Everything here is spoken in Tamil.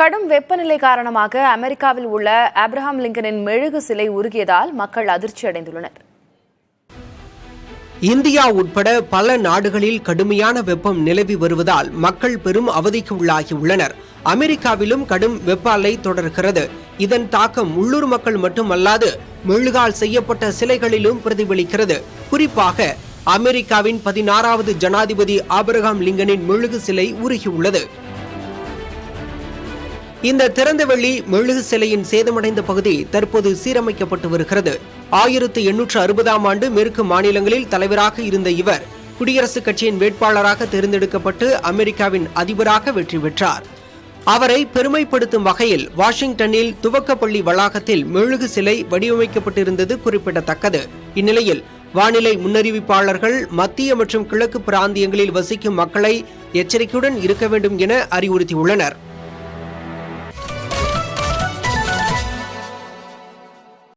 கடும் வெப்பநிலை காரணமாக அமெரிக்காவில் உள்ள ஆப்ரஹாம் லிங்கனின் மெழுகு சிலை உருகியதால் மக்கள் அதிர்ச்சி அடைந்துள்ளனர். இந்தியா உட்பட பல நாடுகளில் கடுமையான வெப்பம் நிலவி வருவதால் மக்கள் பெரும் அவதிக்கு உள்ளாகியுள்ளனர். அமெரிக்காவிலும் கடும் வெப்ப அலை தொடர்கிறது. இதன் தாக்கம் உள்ளூர் மக்கள் மட்டுமல்லாது மெழுகால் செய்யப்பட்ட சிலைகளிலும் பிரதிபலிக்கிறது. குறிப்பாக அமெரிக்காவின் 16வது ஜனாதிபதி ஆபிரகாம் லிங்கனின் மெழுகு சிலை உருகியுள்ளது. இந்த திறந்தவெளி மெழுகு சிலையின் சேதமடைந்த பகுதி தற்போது சீரமைக்கப்பட்டு வருகிறது. 1860ஆம் ஆண்டு மேற்கு மாநிலங்களில் தலைவராக இருந்த இவர் குடியரசுக் கட்சியின் வேட்பாளராக தேர்ந்தெடுக்கப்பட்டு அமெரிக்காவின் அதிபராக வெற்றி பெற்றார். அவரை பெருமைப்படுத்தும் வகையில் வாஷிங்டனில் துவக்கப்பள்ளி வளாகத்தில் மெழுகு சிலை வடிவமைக்கப்பட்டிருந்தது குறிப்பிடத்தக்கது. இந்நிலையில் வானிலை முன்னறிவிப்பாளர்கள் மத்திய மற்றும் கிழக்கு பிராந்தியங்களில் வசிக்கும் மக்களை எச்சரிக்கையுடன் இருக்க வேண்டும் என அறிவுறுத்தியுள்ளனர்.